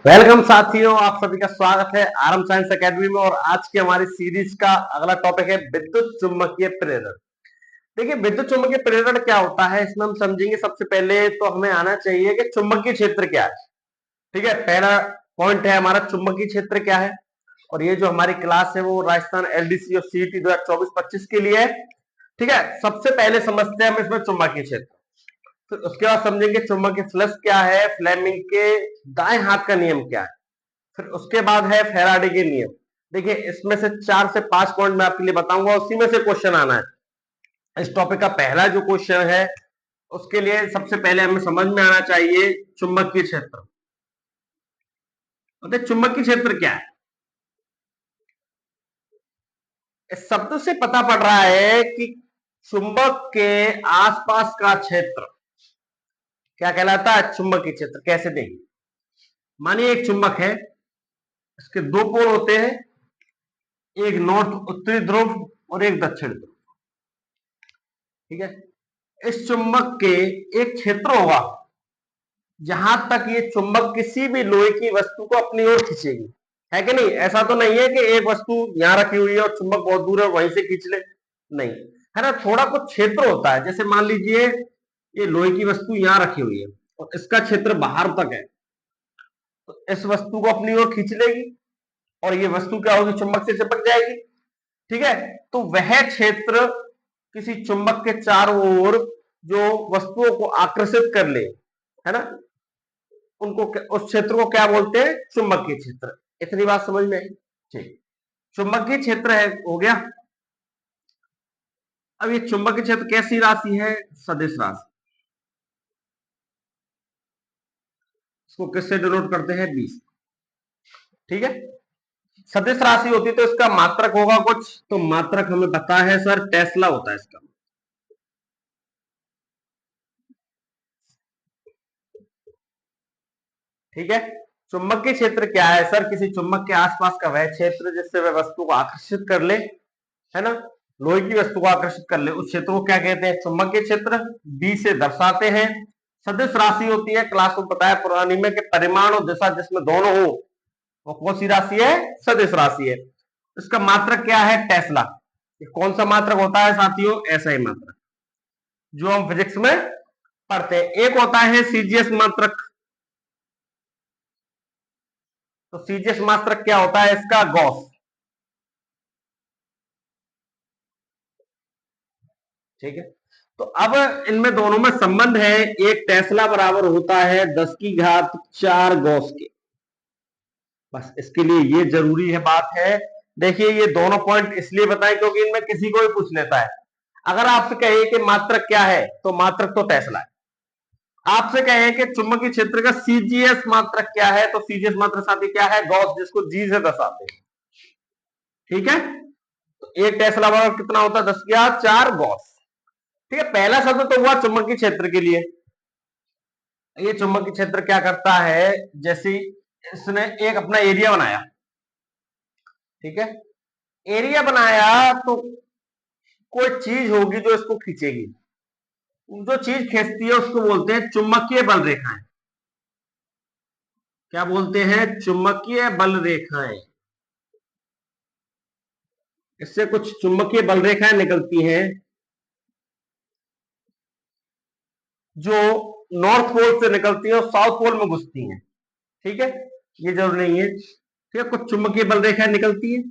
Welcome साथियों, आप सभी का स्वागत है आरएम साइंस एकेडमी में। और आज की हमारी सीरीज का अगला टॉपिक है विद्युत चुम्बकीय प्रेरण। देखिए, विद्युत चुम्बकीय प्रेरण क्या होता है, इसमें हम समझेंगे। सबसे पहले तो हमें आना चाहिए कि चुंबकीय क्षेत्र क्या है। ठीक है, पहला पॉइंट है हमारा चुंबकीय क्षेत्र क्या है। और ये जो हमारी क्लास है वो राजस्थान एलडीसी और सीईटी 2024-25 के लिए है। ठीक है, सबसे पहले समझते हैं हम इसमें चुंबकीय क्षेत्र। फिर उसके बाद समझेंगे चुंबकीय फ्लक्स क्या है, फ्लेमिंग के दाएं हाथ का नियम क्या है। फिर उसके बाद है फैराडे के नियम। देखिए, इसमें से 4 से 5 पॉइंट मैं आपके लिए बताऊंगा, उसी में से क्वेश्चन आना है। इस टॉपिक का पहला जो क्वेश्चन है उसके लिए सबसे पहले हमें समझ में आना चाहिए चुंबकीय क्षेत्र। तो चुंबकीय क्षेत्र क्या है, इस शब्द से पता पड़ रहा है कि चुंबक के आसपास का क्षेत्र क्या कहलाता है, चुंबकीय क्षेत्र। कैसे देंगे, मानिए एक चुंबक है, इसके दो पोल होते हैं, एक नॉर्थ उत्तरी ध्रुव और एक दक्षिण ध्रुव। ठीक है, इस चुंबक के एक क्षेत्र होगा जहां तक ये चुंबक किसी भी लोहे की वस्तु को अपनी ओर खींचेगी। है कि नहीं? ऐसा तो नहीं है कि एक वस्तु यहां रखी हुई है और चुंबक बहुत दूर है वहीं से खींच ले, नहीं है ना। थोड़ा कुछ क्षेत्र होता है, जैसे मान लीजिए ये लोहे की वस्तु यहां रखी हुई है और इसका क्षेत्र बाहर तक है, तो इस वस्तु को अपनी ओर खींच लेगी और ये वस्तु क्या होगी, चुंबक से चिपक जाएगी। ठीक है, तो वह क्षेत्र किसी चुंबक के चारों ओर जो वस्तुओं को आकर्षित कर ले, है ना, उनको उस क्षेत्र को क्या बोलते हैं, चुंबकीय क्षेत्र। इतनी बात समझ में आई? ठीक, चुंबकीय क्षेत्र है, हो गया। अब ये चुंबकीय क्षेत्र कैसी राशि है, सदिश राशि। इसको किससे डिनोट करते हैं, 20। ठीक है, सदिश राशि होती है तो इसका मात्रक होगा कुछ, तो मात्रक हमें पता है सर, टेस्ला होता है इसका। ठीक है, चुंबकीय क्षेत्र क्या है सर, किसी चुंबक के आसपास का वह क्षेत्र जिससे वह वस्तु को आकर्षित कर ले, है ना, लोहे की वस्तु को आकर्षित कर ले, उस क्षेत्र को क्या कहते हैं, चुंबकीय क्षेत्र। डी से दर्शाते हैं। सदिश राशि होती है, क्लास में बताया पुरानी में, कि परिमाण और दिशा जिसमें दोनों हो वो कौन सी राशि है, सदिश राशि है। इसका मात्रक क्या है, टेस्ला। ये कौन सा मात्रक होता है साथियों, ऐसा ही मात्रक जो हम फिजिक्स में पढ़ते हैं। एक होता है सीजीएस मात्रक। तो सीजीएस मात्रक क्या होता है इसका, गॉस। ठीक है, तो अब इनमें दोनों में संबंध है। एक टेस्ला बराबर होता है 10⁴ गॉस के। बस इसके लिए ये जरूरी है, बात है। देखिए, ये दोनों पॉइंट इसलिए बताएं क्योंकि इनमें किसी को भी पूछ लेता है। अगर आपसे कहे कि मात्रक क्या है, तो मात्रक तो टेस्ला है। आपसे कहे कि चुंबकीय क्षेत्र का सीजीएस मात्रक क्या है, तो सीजीएस मात्रक साथी क्या है, गॉस, जिसको जी से दर्शाते हैं। ठीक है, तो एक टेस्ला बराबर कितना होता है, 10⁴ गॉस। ठीक है, पहला शब्द तो हुआ चुंबकीय क्षेत्र के लिए। ये चुंबकीय क्षेत्र क्या करता है, जैसे इसने एक अपना एरिया बनाया। ठीक है, एरिया बनाया तो कोई चीज होगी जो इसको खींचेगी। जो चीज खींचती है उसको बोलते हैं चुंबकीय बल रेखाएं। क्या बोलते हैं, चुंबकीय बल रेखाएं। इससे कुछ चुंबकीय बल रेखाएं निकलती हैं जो नॉर्थ पोल से निकलती है और साउथ पोल में घुसती हैं। ठीक है, ये जरूरी नहीं है। ठीक है, कुछ चुंबकीय बल रेखाएं निकलती हैं।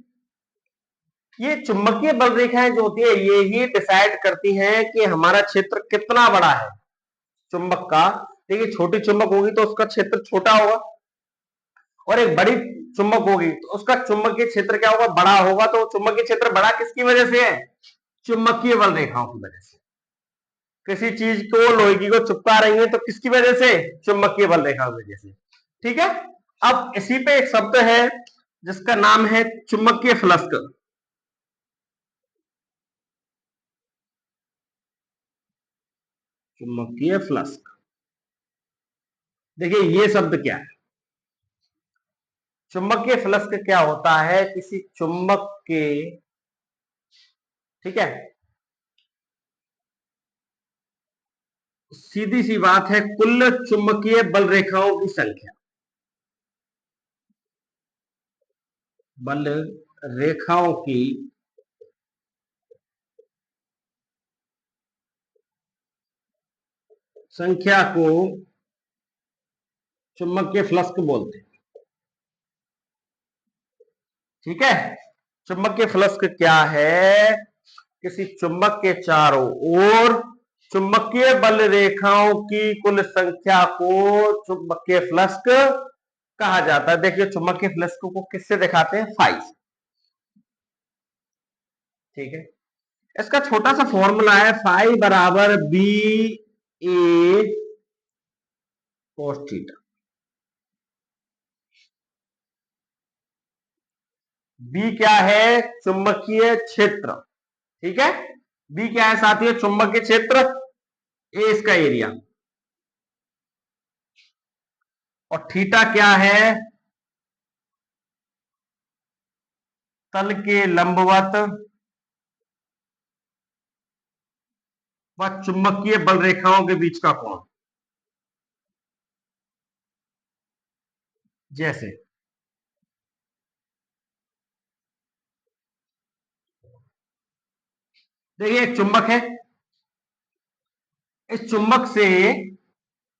ये चुंबकीय बल रेखाएं जो होती है ये ही डिसाइड करती हैं कि हमारा क्षेत्र कितना बड़ा है चुंबक का। देखिए, छोटी चुंबक होगी तो उसका क्षेत्र छोटा होगा, और एक बड़ी चुंबक होगी तो उसका चुंबकीय क्षेत्र क्या होगा, बड़ा होगा। तो चुंबकीय क्षेत्र बड़ा किसकी वजह से है, चुंबकीय बल रेखाओं की वजह से। किसी चीज को, लोहे की को चिपका रही है तो किसकी वजह से, चुंबकीय बल रेखा की वजह से। ठीक है, अब इसी पे एक शब्द है जिसका नाम है चुंबकीय फ्लक्स। चुंबकीय फ्लक्स, देखिए ये शब्द क्या है। चुंबकीय फ्लक्स क्या होता है, किसी चुंबक के, ठीक है, सीधी सी बात है, कुल चुंबकीय बल रेखाओं की संख्या, बल रेखाओं की संख्या को चुंबकीय फ्लक्स बोलते हैं। ठीक है, चुंबकीय फ्लक्स क्या है? किसी चुंबक के चारों ओर चुंबकीय बल रेखाओं की कुल संख्या को चुंबकीय फ्लक्स कहा जाता है। देखिए, चुंबकीय फ्लक्स को किससे दिखाते हैं? फाई। ठीक है, इसका छोटा सा फॉर्मूला है, फाई बराबर बी ए कोस थीटा। बी क्या है? चुंबकीय क्षेत्र। ठीक है, बी क्या है साथियों? चुंबकीय क्षेत्र। ए इसका एरिया, और थीटा क्या है? तल के लंबवत व चुंबकीय बल रेखाओं के बीच का कोण। जैसे देखिए, एक चुंबक है, इस चुंबक से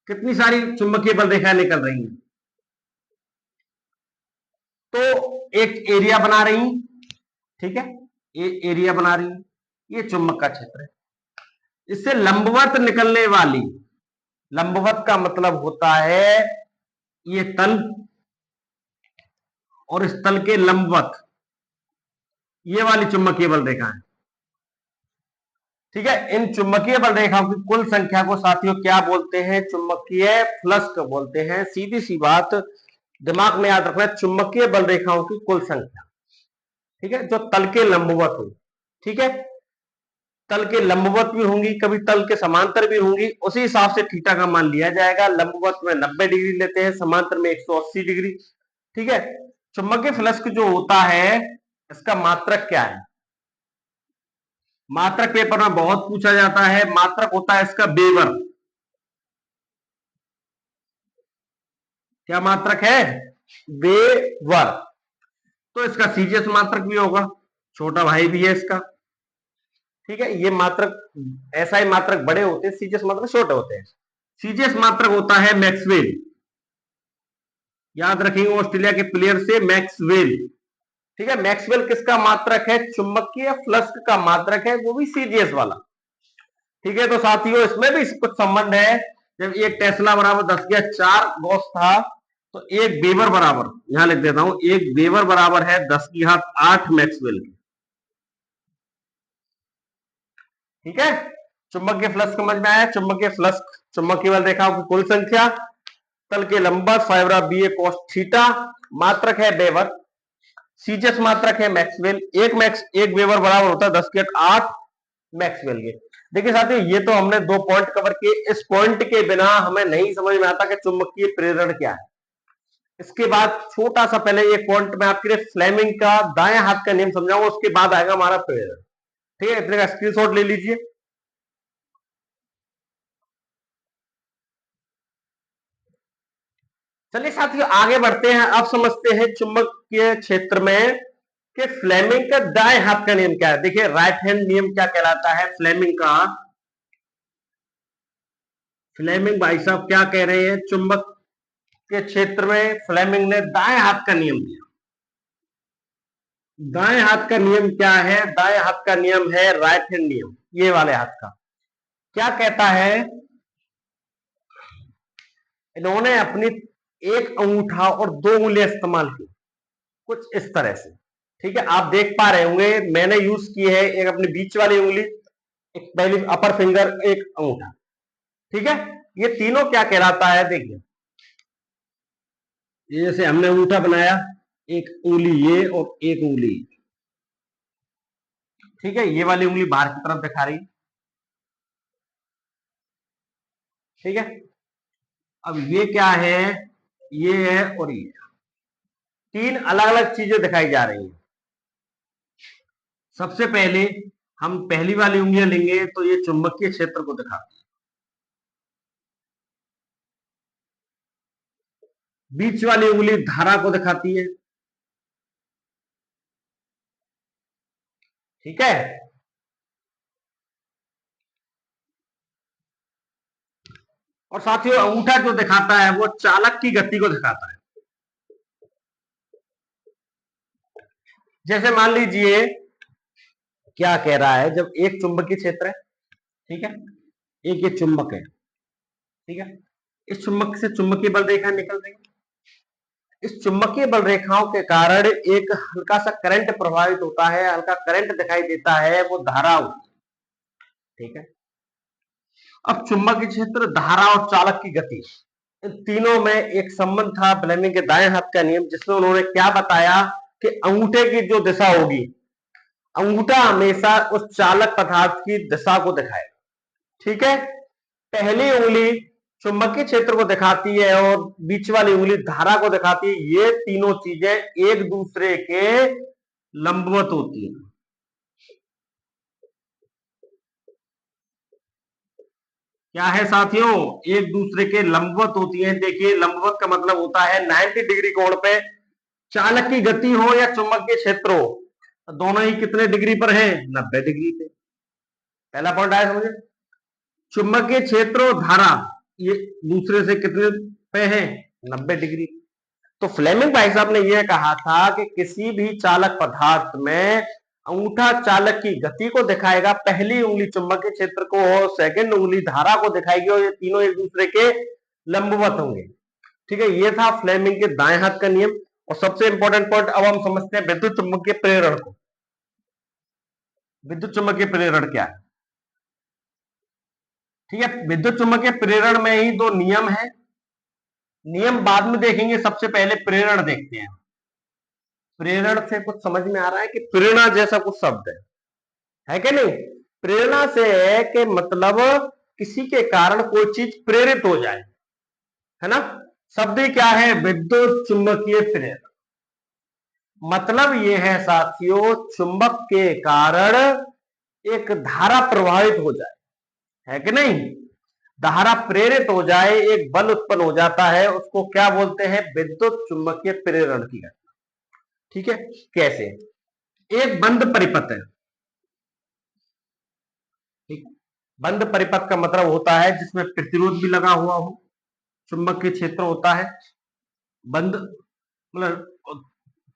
कितनी सारी चुंबकीय बल रेखाएं निकल रही हैं, तो एक एरिया बना रही। ठीक है, ये एरिया बना रही, ये चुंबक का क्षेत्र है। इससे लंबवत निकलने वाली, लंबवत का मतलब होता है ये तल, और इस तल के लंबवत ये वाली चुंबकीय बल रेखा है। ठीक है, इन चुंबकीय बल रेखाओं की कुल संख्या को साथियों क्या बोलते हैं? चुंबकीय फ्लक्स बोलते हैं। सीधी सी बात दिमाग में याद रखना, चुंबकीय बल रेखाओं की कुल संख्या, ठीक है, जो तल के लंबवत हो। ठीक है, तल के लंबवत भी होंगी, कभी तल के समांतर भी होंगी, उसी हिसाब से थीटा का मान लिया जाएगा। लंबवत में 90 डिग्री लेते हैं, समांतर में 180 डिग्री। ठीक है, चुंबकीय फ्लक्स जो होता है, इसका मात्रक क्या है? मात्रक पेपर में बहुत पूछा जाता है। मात्रक होता है इसका वेबर। क्या मात्रक है? वेबर। तो इसका सीजीएस मात्रक भी होगा, छोटा भाई भी है इसका। ठीक है, ये मात्रक एसआई मात्रक बड़े होते हैं, सीजीएस मात्रक छोटे होते हैं। सीजीएस मात्रक होता है मैक्सवेल। याद रखेंगे, ऑस्ट्रेलिया के प्लेयर से मैक्सवेल। ठीक है, मैक्सवेल किसका मात्रक है? चुंबकीय फ्लक्स का मात्रक है, वो भी सीजीएस वाला। ठीक है, तो साथियों इसमें भी कुछ संबंध है। जब एक टेस्ला बराबर 10⁴ गॉस था, तो एक वेबर बराबर, यहां लिख देता हूं, एक वेबर बराबर है 10⁸ मैक्सवेल की। ठीक है, चुंबकीय फ्लक्स समझ में आया? चुंबकीय फ्लक्स, चुंबकीय बल रेखाओं की कुल संख्या, तल के लंबवत फाइबरा बी ए कोस थीटा, मात्रक है वेबर, सीजीएस मात्रक है मैक्सवेल। एक वेबर बराबर होता है 10⁸ मैक्सवेल के। देखिए साथियों, ये तो हमने 2 पॉइंट कवर किए। इस पॉइंट के बिना हमें नहीं समझ में आता कि चुंबकीय प्रेरण क्या है। इसके बाद छोटा सा पहले एक पॉइंट में आपके लिए फ्लेमिंग का दाएं हाथ का नियम समझाऊंगा, उसके बाद आएगा हमारा प्रेरण। ठीक है, इतने का स्क्रीनशॉट ले लीजिए। चलिए साथियों, आगे बढ़ते हैं। अब समझते हैं चुंबकीय क्षेत्र में कि फ्लेमिंग का दाएं हाथ का नियम क्या है। देखिए, राइट हैंड नियम क्या कहलाता है फ्लेमिंग का? फ्लेमिंग भाई साहब क्या कह रहे हैं? चुंबक के क्षेत्र में फ्लेमिंग ने दाएं हाथ का नियम दिया। दाएं हाथ का नियम क्या है? दाएं हाथ का नियम है राइट हैंड नियम, ये वाले हाथ का। क्या कहता है? इन्होंने अपनी एक अंगूठा और 2 उंगलियां इस्तेमाल की, कुछ इस तरह से। ठीक है, आप देख पा रहे होंगे, मैंने यूज की है एक अपनी बीच वाली उंगली, एक पहली अपर फिंगर, एक अंगूठा। ठीक है, ये तीनों क्या कहलाता है? देखिए, जैसे हमने अंगूठा बनाया, एक उंगली ये और एक उंगली, ठीक है, ये वाली उंगली बाहर की तरफ दिखा रही है। ठीक है, अब ये क्या है? ये है और ये, तीन अलग अलग चीजें दिखाई जा रही हैं। सबसे पहले हम पहली वाली उंगलियां लेंगे तो ये चुंबकीय क्षेत्र को दिखाती है। बीच वाली उंगली धारा को दिखाती है। ठीक है, और साथियों अंगूठा जो दिखाता है वो चालक की गति को दिखाता है। जैसे मान लीजिए क्या कह रहा है, जब एक चुंबकीय क्षेत्र है, ठीक है, एक ये चुंबक है, ठीक है, इस चुंबक से चुंबकीय बल रेखा निकल रही है। इस चुंबकीय बल रेखाओं के कारण एक हल्का सा करंट प्रभावित होता है, हल्का करंट दिखाई देता है, वो धारा होती है। ठीक है, अब चुंबकीय क्षेत्र, धारा और चालक की गति, इन तीनों में एक संबंध था फ्लेमिंग के दाएं हाथ का नियम, जिसमें उन्होंने क्या बताया कि अंगूठे की जो दिशा होगी, अंगूठा हमेशा उस चालक पदार्थ की दिशा को दिखाएगा। ठीक है, पहली उंगली चुंबकीय क्षेत्र को दिखाती है और बीच वाली उंगली धारा को दिखाती है। ये तीनों चीजें एक दूसरे के लंबवत होती हैं। क्या है साथियों, एक दूसरे के लंबवत होती हैं। देखिए लंबवत का मतलब होता है 90 डिग्री कोण पे चालक की गति हो या चुंबकीय क्षेत्र हो, दोनों ही कितने डिग्री पर है, 90 डिग्री पे। पहला पॉइंट आया समझे। चुंबकीय क्षेत्र और धारा ये दूसरे से कितने पे है, 90 डिग्री। तो फ्लेमिंग भाई साहब ने यह कहा था कि किसी भी चालक पदार्थ में अंगूठा चालक की गति को दिखाएगा, पहली उंगली चुंबकीय क्षेत्र को और सेकंड उंगली धारा को दिखाएगी, और ये तीनों एक दूसरे के लंबवत होंगे। ठीक है, ये था फ्लेमिंग के दाएं हाथ का नियम। और सबसे इंपॉर्टेंट पॉइंट अब हम समझते हैं विद्युत चुंबकीय प्रेरण को। विद्युत चुंबकीय प्रेरण क्या है? ठीक है, विद्युत चुंबकीय प्रेरण में ही दो नियम है। नियम बाद में देखेंगे, सबसे पहले प्रेरण देखते हैं। प्रेरण से कुछ समझ में आ रहा है कि प्रेरणा जैसा कुछ शब्द है कि नहीं? प्रेरणा से है कि मतलब किसी के कारण कोई चीज प्रेरित हो जाए, है ना। शब्द ही क्या है, विद्युत चुंबकीय प्रेरण। मतलब यह है साथियों, चुंबक के कारण एक धारा प्रवाहित हो जाए, है कि नहीं, धारा प्रेरित हो जाए, एक बल उत्पन्न हो जाता है, उसको क्या बोलते हैं, विद्युत चुंबकीय प्रेरण की घटना। ठीक है, कैसे? एक बंद परिपथ है, ठीक, बंद परिपथ का मतलब होता है जिसमें प्रतिरोध भी लगा हुआ हो, चुंबकीय क्षेत्र होता है बंद, मतलब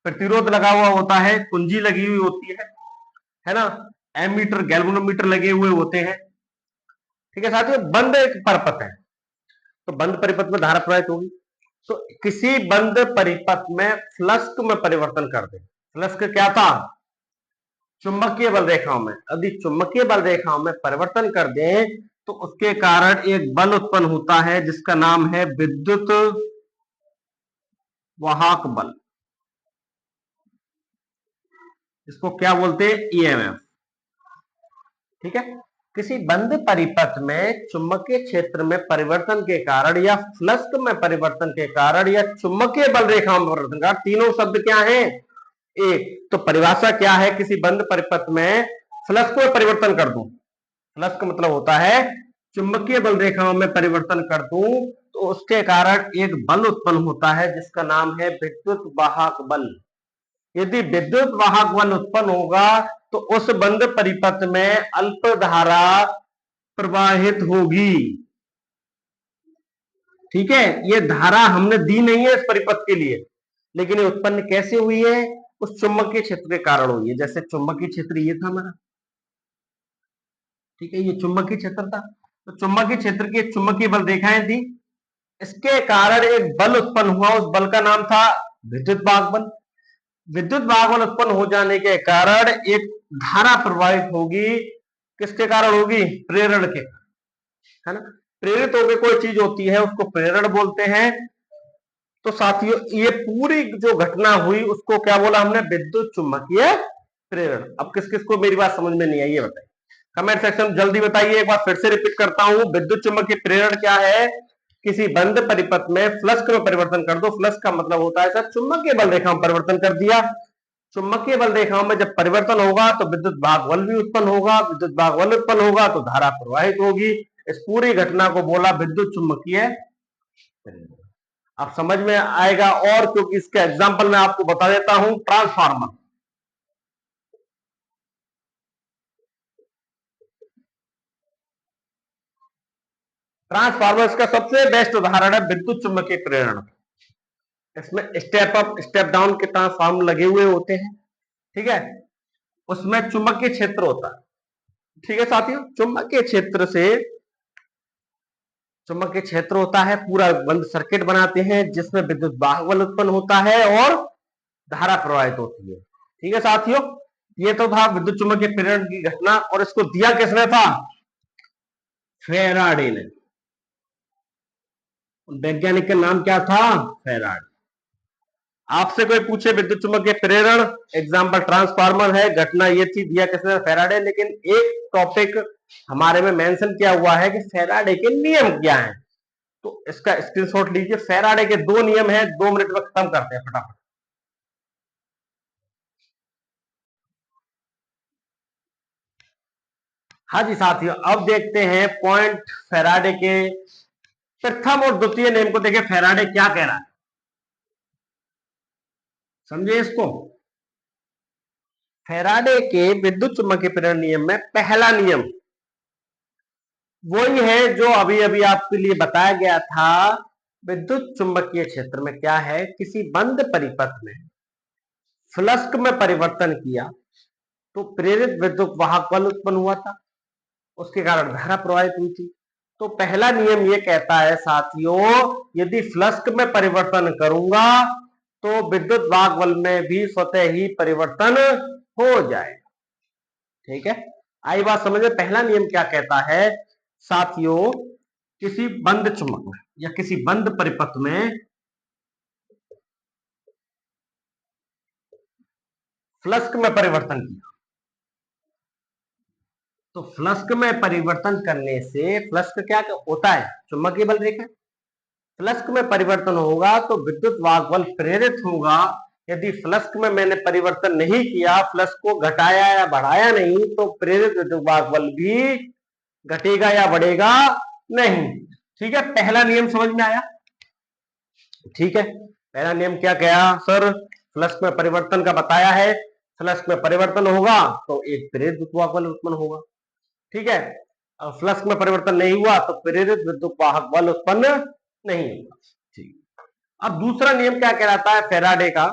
प्रतिरोध लगा हुआ होता है, कुंजी लगी हुई होती है ना, एमीटर गैल्वेनोमीटर लगे हुए होते हैं। ठीक है साथियों, बंद एक परिपथ है, तो बंद परिपथ में धारा प्रवाहित होगी। तो किसी बंद परिपथ में फ्लक्स में परिवर्तन कर दे। फ्लक्स क्या था, चुंबकीय बल रेखाओं में, यदि चुंबकीय बल रेखाओं में परिवर्तन कर दें तो उसके कारण एक बल उत्पन्न होता है जिसका नाम है विद्युत वाहक बल। इसको क्या बोलते हैं, ईएमएफ। ठीक है, किसी बंद परिपथ में चुंबकीय क्षेत्र में परिवर्तन के कारण या फ्लक्स में परिवर्तन के कारण या चुंबकीय बल रेखाओं में परिवर्तन का, तीनों शब्द क्या है, एक। तो परिभाषा क्या है, किसी बंद परिपथ में फ्लक्स को परिवर्तन कर दूं, फ्लक्स का मतलब होता है चुंबकीय बल रेखाओं में परिवर्तन कर दूं तो उसके कारण एक बल उत्पन्न होता है जिसका नाम है विद्युत वाहक बल। यदि विद्युत वाहक बल उत्पन्न होगा तो उस बंद परिपथ में अल्प धारा प्रवाहित होगी। ठीक है, ये धारा हमने दी नहीं है इस परिपथ के लिए, लेकिन ये उत्पन्न कैसे हुई है, उस चुंबकीय क्षेत्र के कारण हुई है। जैसे चुंबकीय क्षेत्र ये था हमारा, ठीक है, ये चुंबकीय क्षेत्र था, तो चुंबकीय क्षेत्र की चुंबकीय बल रेखाएं थी, इसके कारण एक बल उत्पन्न हुआ, उस बल का नाम था विद्युत वाहक बल। विद्युत वाहक बल उत्पन्न हो जाने के कारण एक धारा प्रवाहित होगी, किसके कारण होगी, प्रेरण के, है ना। प्रेरित होकर कोई चीज होती है उसको प्रेरण बोलते हैं। तो साथियों ये पूरी जो घटना हुई उसको क्या बोला हमने, विद्युत चुंबकीय प्रेरण। अब किस किस को मेरी बात समझ में नहीं आई ये बताइए, कमेंट सेक्शन जल्दी बताइए। एक बार फिर से रिपीट करता हूं, विद्युत चुंबकीय प्रेरण क्या है, किसी बंद परिपथ में फ्लक्स में परिवर्तन कर दो। फ्लक्स का मतलब होता है सर चुंबकीय बल रेखा में परिवर्तन कर दिया। चुंबकीय बल रेखाओं में जब परिवर्तन होगा तो विद्युत वाहक बल भी उत्पन्न होगा, विद्युत वाहक बल उत्पन्न होगा तो धारा प्रवाहित होगी। इस पूरी घटना को बोला विद्युत चुंबकीय प्रेरण। अब समझ में आएगा, और क्योंकि इसका एग्जांपल मैं आपको बता देता हूं, ट्रांसफार्मर। ट्रांसफार्मर का सबसे बेस्ट उदाहरण है विद्युत चुम्बकीय प्रेरण। इसमें स्टेप अप स्टेप डाउन के ट्रांसफार्मर लगे हुए होते हैं, ठीक है। उसमें चुंबकीय क्षेत्र होता है, ठीक है साथियों। चुंबकीय क्षेत्र होता है, पूरा बंद सर्किट बनाते हैं जिसमें विद्युत वाहक बल उत्पन्न होता है और धारा प्रवाहित होती है, ठीक है साथियों। ये तो था विद्युत चुंबकीय प्रेरण की घटना, और इसको दिया किसने था? फेराडे ने। वैज्ञानिक का नाम क्या था? फेराडे। आपसे कोई पूछे विद्युत चुंबकीय प्रेरण, एग्जाम्पल ट्रांसफार्मर है, घटना ये थी, दिया किसने? फेराडे। लेकिन एक टॉपिक हमारे में मेंशन किया हुआ है कि फेराडे के नियम क्या हैं, तो इसका स्क्रीनशॉट लीजिए। फेराडे के 2 नियम हैं, 2 मिनट में खत्म करते हैं फटाफट। हाँ जी साथियों, अब देखते हैं पॉइंट फेराडे के प्रथम और द्वितीय नियम को। देखिए फेराडे क्या कह रहा है, समझिए इसको। फेराडे के विद्युत चुंबकीय प्रेरण नियम में पहला नियम वही है जो अभी अभी आपके लिए बताया गया था। विद्युत चुंबकीय क्षेत्र में क्या है, किसी बंद परिपथ में फ्लक्स में परिवर्तन किया तो प्रेरित विद्युत वाहक बल उत्पन्न हुआ था, उसके कारण धारा प्रवाहित हुई थी। तो पहला नियम ये कहता है साथियों, यदि फ्लक्स में परिवर्तन करूंगा तो विद्युत वाहक बल में भी स्वतः ही परिवर्तन हो जाएगा, ठीक है। आई बात समझ में? पहला नियम क्या कहता है साथियों, किसी बंद चुंबक में या किसी बंद परिपथ में फ्लक्स में परिवर्तन किया, तो फ्लक्स में परिवर्तन करने से फ्लक्स क्या होता है? चुंबकीय बल रेखा। फ्लक्स में परिवर्तन होगा तो विद्युत वाहक बल प्रेरित होगा। यदि फ्लक्स में मैंने परिवर्तन नहीं किया, फ्लक्स को घटाया या बढ़ाया नहीं, तो प्रेरित विद्युत वाहक बल भी घटेगा या बढ़ेगा नहीं, ठीक है। पहला नियम समझ में आया, ठीक है। पहला नियम क्या कहा सर? फ्लक्स में परिवर्तन का बताया है, फ्लक्स में परिवर्तन होगा तो एक प्रेरित विद्युत वाहक बल उत्पन्न होगा, ठीक है। फ्लक्स में परिवर्तन नहीं हुआ तो प्रेरित विद्युत वाहक बल उत्पन्न नहीं होगा, ठीक। अब दूसरा नियम क्या कहलाता है फेराडे का,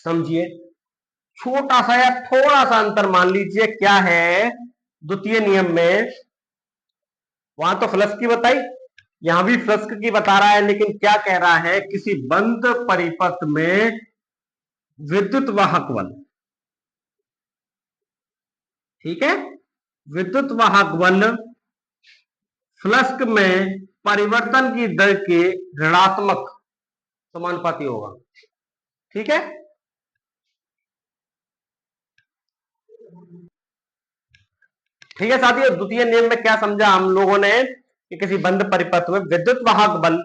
समझिए। छोटा सा या थोड़ा सा अंतर मान लीजिए, क्या है द्वितीय नियम में? वहां तो फ्लक्स की बताई, यहां भी फ्लक्स की बता रहा है, लेकिन क्या कह रहा है, किसी बंद परिपथ में विद्युत वाहक बल, ठीक है, विद्युत वाहक बल फ्लक्स में परिवर्तन की दर के ऋणात्मक समानुपाती होगा, ठीक है। ठीक है साथियों, द्वितीय नियम में क्या समझा हम लोगों ने कि किसी बंद परिपथ में विद्युत वाहक बल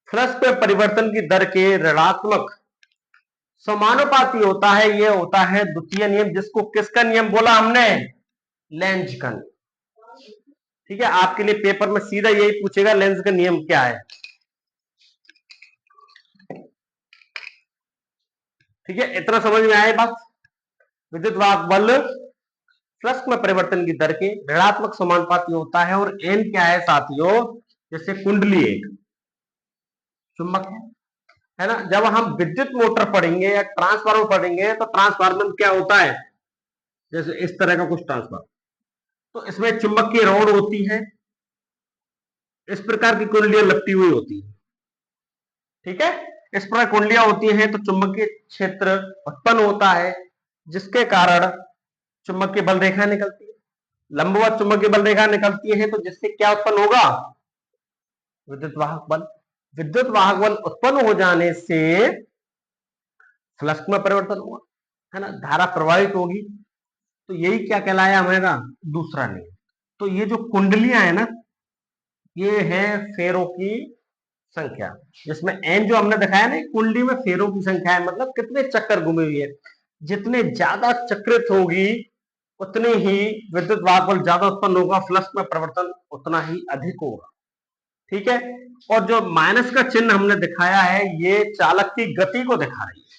फ्लक्स में परिवर्तन की दर के ऋणात्मक समानुपाती होता है। यह होता है द्वितीय नियम, जिसको किसका नियम बोला हमने? लेंज का नियम, ठीक है। आपके लिए पेपर में सीधा यही पूछेगा, लेंज का नियम क्या है, ठीक है। इतना समझ में आए बात? विद्युत वाहक बल फ्लक्स में परिवर्तन की दर के ऋणात्मक समानुपाती होता है, और एन क्या है साथियों? जैसे कुंडली एक चुंबक है ना। जब हम विद्युत मोटर पढ़ेंगे या ट्रांसफार्मर पढ़ेंगे तो ट्रांसफार्मर में क्या होता है, जैसे इस तरह का कुछ ट्रांसफार्मर, तो इसमें चुंबकीय रॉड होती है, इस प्रकार की कुंडलियां लपटी हुई होती है, ठीक है। इस प्रकार कुंडलियां होती हैं तो चुंबकीय क्षेत्र उत्पन्न होता है, जिसके कारण चुंबकीय बल रेखा निकलती है, लंबवत चुंबकीय बल रेखा निकलती है, तो जिससे क्या उत्पन्न होगा? विद्युत वाहक बल। विद्युत वाहक बल उत्पन्न हो जाने से फ्लक्स में परिवर्तन हुआ, है ना, धारा प्रवाहित होगी, तो यही क्या कहलाया हमारा? दूसरा नियम। तो ये जो कुंडलियां है ना, ये है फेरों की संख्या, जिसमें एन जो हमने दिखाया ना, कुंडली में फेरों की संख्या है, मतलब कितने चक्कर घूमे हुई है। जितने ज्यादा चक्रित होगी उतनी ही विद्युत वाहक बल ज्यादा उत्पन्न होगा, फ्लक्स में परिवर्तन उतना ही अधिक होगा, ठीक है। और जो माइनस का चिन्ह हमने दिखाया है ये चालक की गति को दिखा रही है,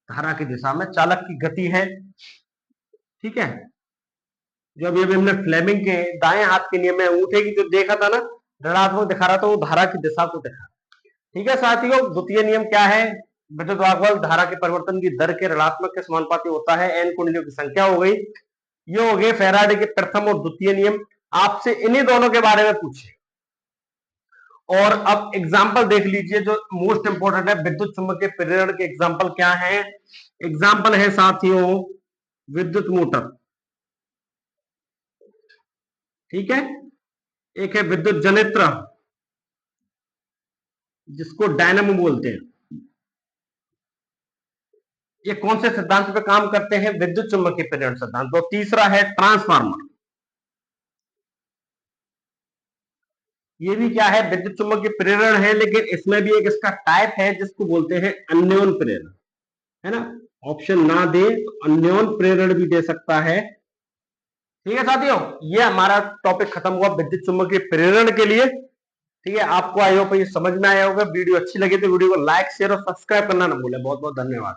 धारा की दिशा में चालक की गति है। ठीक है, जो अभी अभी हमने फ्लेमिंग के दाएं हाथ के नियम में अंगूठे की जो देखा था ना, ऋणात्मक दिखा रहा था, वो धारा की दिशा को दिखा। ठीक है साथियों, द्वितीय नियम क्या है? विद्युत वाहक धारा के परिवर्तन की दर के ऋणात्मक के समानुपाती होता है। एन कुंडलियों की संख्या हो गई। ये हो गए फैराडे के प्रथम और द्वितीय नियम। आपसे इन्हीं दोनों के बारे में पूछे। और अब एग्जाम्पल देख लीजिए जो मोस्ट इंपोर्टेंट है, विद्युत चुंबकीय प्रेरण के एग्जाम्पल क्या है? एग्जाम्पल है साथियों विद्युत मोटर, ठीक है, एक है विद्युत जनित्र जिसको डायनामो बोलते हैं। ये कौन से सिद्धांत पे काम करते हैं? विद्युत चुंबकीय प्रेरण सिद्धांत। और तीसरा है ट्रांसफार्मर, ये भी क्या है? विद्युत चुंबकीय प्रेरण है, लेकिन इसमें भी एक इसका टाइप है जिसको बोलते हैं अन्योन प्रेरण, है ना। ऑप्शन ना दे तो अन्योन प्रेरण भी दे सकता है। ठीक है साथियों, ये हमारा टॉपिक खत्म हुआ विद्युत चुंबकीय प्रेरण के लिए। ठीक है, आपको आई होप ये समझ में आया होगा। वीडियो अच्छी लगी तो वीडियो को लाइक शेयर और सब्सक्राइब करना ना भूलें। बहुत बहुत धन्यवाद।